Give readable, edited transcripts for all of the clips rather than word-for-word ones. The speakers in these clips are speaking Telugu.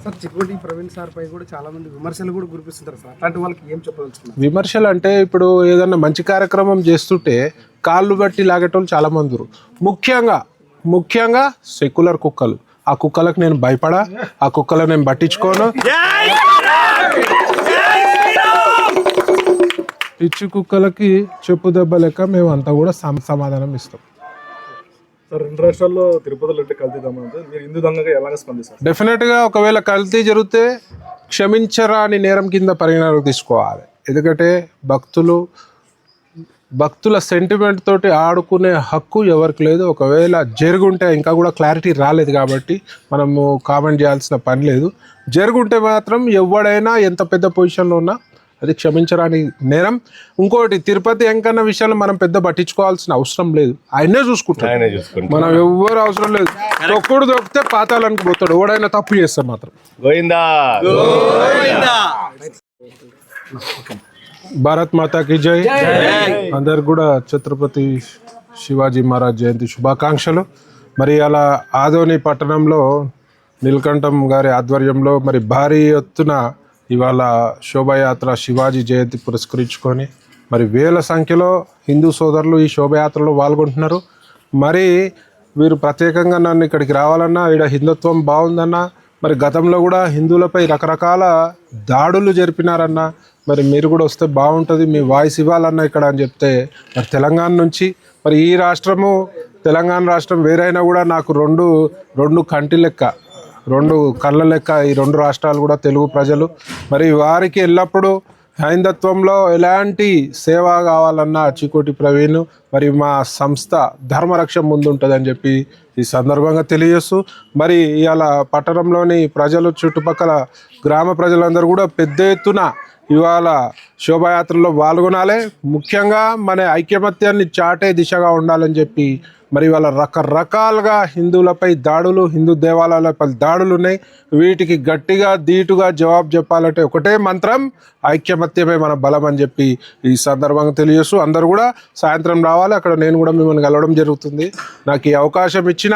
సార్ చికోటి ప్రవీణ్ సార్ పై కూడా చాలా మంది విమర్శలు కూడా గురిపిస్తుంటారు సార్, అట్లాంటి వాళ్ళకి ఏం చెప్పదలుచుకున్నారు? విమర్శలు అంటే ఇప్పుడు ఏదన్నా మంచి కార్యక్రమం చేస్తుంటే కాళ్ళు బట్టి లాగేటోళ్ళు చాలా మంది ముఖ్యంగా సెక్యులర్ కుక్కలు. ఆ కుక్కలకు నేను భయపడా, ఆ కుక్కలను నేను పట్టించుకోను. పిచ్చి కుక్కలకి చెప్పు దెబ్బ లెక్క మేము అంతా కూడా సమాధానం ఇస్తాం. సార్, రెండు రాష్ట్రాల్లో తిరుపతిలో అంటే కల్తీ దమనం మీరు హిందూ దంగగా ఎలాగ స్పందిస్తారు? డెఫినెట్గా ఒకవేళ కల్తీ జరిగితే క్షమించరాని నేరం కింద పరిగణలోకి తీసుకోవాలి. ఎందుకంటే భక్తుల సెంటిమెంట్ తోటి ఆడుకునే హక్కు ఎవరికి లేదు. ఒకవేళ జరుగుంటే, ఇంకా కూడా క్లారిటీ రాలేదు కాబట్టి మనము కామెంట్ చేయాల్సిన పని లేదు. జరుగుంటే మాత్రం ఎవడైనా ఎంత పెద్ద పొజిషన్లో ఉన్నా అది క్షమించరాని నేరం. ఇంకోటి, తిరుపతి వెంకన్న విషయాన్ని మనం పెద్ద పట్టించుకోవాల్సిన అవసరం లేదు. ఆయనే చూసుకుంటాం, మనం ఎవ్వరు అవసరం లేదు. తొక్కుడు దొక్కితే పాతాళానికి పోతాడు ఎవడైనా తప్పు చేస్తే మాత్రం. భారత్ మాతాకి జై. అందరికి కూడా ఛత్రపతి శివాజీ మహారాజ్ జయంతి శుభాకాంక్షలు. మరి అలా ఆదోని పట్టణంలో నీలకంఠం గారి ఆధ్వర్యంలో మరి భారీ ఎత్తున ఇవాళ శోభాయాత్ర శివాజీ జయంతి పురస్కరించుకొని మరి వేల సంఖ్యలో హిందూ సోదరులు ఈ శోభాయాత్రలో పాల్గొంటున్నారు. మరి వీరు ప్రత్యేకంగా నన్ను ఇక్కడికి రావాలన్నా, ఇక్కడ హిందుత్వం బాగుందన్నా, మరి గతంలో కూడా హిందువులపై రకరకాల దాడులు జరిపినారన్నా, మరి మీరు కూడా వస్తే బాగుంటుంది, మీ వాయిస్ ఇవ్వాలన్నా ఇక్కడ అని చెప్తే, మరి తెలంగాణ నుంచి మరి ఈ రాష్ట్రము తెలంగాణ రాష్ట్రం వేరైనా కూడా నాకు రెండు కంటి లెక్క, రెండు కళ్ళ లెక్క ఈ రెండు రాష్ట్రాలు కూడా తెలుగు ప్రజలు. మరి వారికి ఎల్లప్పుడూ హైందత్వంలో ఎలాంటి సేవ కావాలన్నా చికోటి ప్రవీణ్ మరి మా సంస్థ ధర్మరక్ష ముందుంటుందని చెప్పి ఈ సందర్భంగా తెలియజేస్తూ, మరి ఇవాళ పట్టణంలోని ప్రజలు, చుట్టుపక్కల గ్రామ ప్రజలందరూ కూడా పెద్ద ఎత్తున ఇవాళ శోభాయాత్రలో పాల్గొనాలి. ముఖ్యంగా మన ఐక్యమత్యాన్ని చాటే దిశగా ఉండాలని చెప్పి మరి ఇవాళ రకరకాలుగా హిందువులపై దాడులు, హిందూ దేవాలయాలపై దాడులు ఉన్నాయి. వీటికి గట్టిగా ధీటుగా జవాబు చెప్పాలంటే ఒకటే మంత్రం, ఐక్యమత్యమే మన బలం అని చెప్పి ఈ సందర్భంగా తెలియజేస్తూ, అందరూ కూడా సాయంత్రం రావాలి. అక్కడ నేను కూడా మిమ్మల్ని కలవడం జరుగుతుంది. నాకు ఈ అవకాశం ఇచ్చిన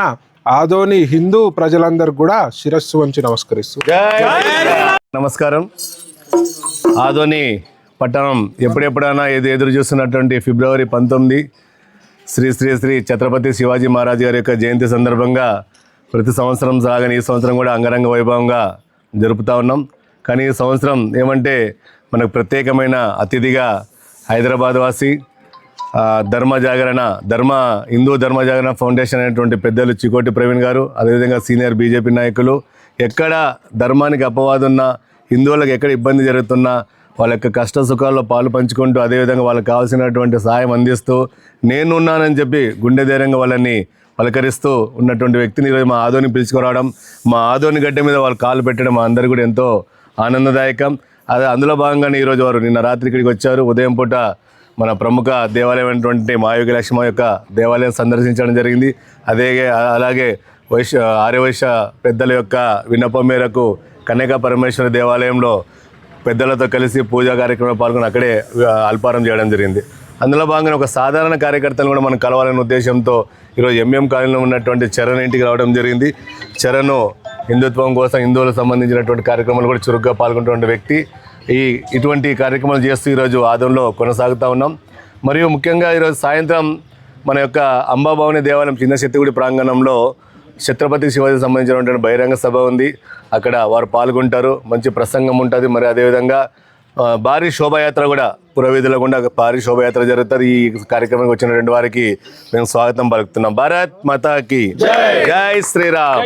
ఆదోని హిందూ ప్రజలందరికీ కూడా శిరస్సు వంచి నమస్కరిస్తూ. నమస్కారం. ఆదోని పట్టణం ఎప్పుడెప్పుడైనా ఎదురు చూస్తున్నటువంటి ఫిబ్రవరి 19 శ్రీ శ్రీ శ్రీ ఛత్రపతి శివాజీ మహారాజ్ గారి యొక్క జయంతి సందర్భంగా ప్రతి సంవత్సరం సాగని ఈ సంవత్సరం కూడా అంగరంగ వైభవంగా జరుపుతూ ఉన్నాం. కానీ ఈ సంవత్సరం ఏమంటే మనకు ప్రత్యేకమైన అతిథిగా హైదరాబాద్ వాసి హిందూ ధర్మ జాగరణ ఫౌండేషన్ అనేటువంటి పెద్దలు చికోటి ప్రవీణ్ గారు, అదేవిధంగా సీనియర్ బీజేపీ నాయకులు, ఎక్కడ ధర్మానికి అపవాదున్నా, హిందువులకు ఎక్కడ ఇబ్బంది జరుగుతున్నా వాళ్ళ యొక్క కష్ట సుఖాల్లో పాలు పంచుకుంటూ, అదేవిధంగా వాళ్ళకి కావాల్సినటువంటి సహాయం అందిస్తూ, నేనున్నానని చెప్పి గుండె ధైర్యంగా వాళ్ళని పలకరిస్తూ ఉన్నటువంటి వ్యక్తిని ఈరోజు మా ఆదోని పిలుచుకురావడం, మా ఆదోని గడ్డ మీద వాళ్ళు కాలు పెట్టడం మా అందరికీ కూడా ఎంతో ఆనందదాయకం. అందులో భాగంగానే ఈరోజు వారు నిన్న రాత్రి ఇక్కడికి వచ్చారు. ఉదయం పూట మన ప్రముఖ దేవాలయం అయినటువంటి మాయోగి లక్ష్మ యొక్క దేవాలయం సందర్శించడం జరిగింది. అలాగే ఆర్యవైశ్య పెద్దల యొక్క విన్నపం మేరకు కన్యకా పరమేశ్వరి దేవాలయంలో పెద్దలతో కలిసి పూజా కార్యక్రమంలో పాల్గొని అక్కడే అల్పారం చేయడం జరిగింది. అందులో భాగంగా ఒక సాధారణ కార్యకర్తలు కూడా మనం కలవాలనే ఉద్దేశంతో ఈరోజు ఎంఎం కాలనీలో ఉన్నటువంటి చరణ్ ఇంటికి రావడం జరిగింది. చరణ్ హిందుత్వం కోసం, హిందువులకు సంబంధించినటువంటి కార్యక్రమాలు కూడా చురుగ్గా పాల్గొంటున్న వ్యక్తి. ఇటువంటి కార్యక్రమాలు చేస్తూ ఈరోజు ఆదంలో కొనసాగుతూ ఉన్నాం. మరియు ముఖ్యంగా ఈరోజు సాయంత్రం మన యొక్క అంబాభవాని దేవాలయం చిన్న శెట్టిగుడి ప్రాంగణంలో ఛత్రపతి శివాజీకి సంబంధించినటువంటి బహిరంగ సభ ఉంది. అక్కడ వారు పాల్గొంటారు, మంచి ప్రసంగం ఉంటుంది. మరి అదేవిధంగా భారీ శోభాయాత్ర కూడా పురవీధుల గుండా భారీ శోభాయాత్ర జరుగుతుంది. ఈ కార్యక్రమానికి వచ్చినటువంటి వారికి మేము స్వాగతం పలుకుతున్నాం. భారత్ మాతాకి జై శ్రీరామ్.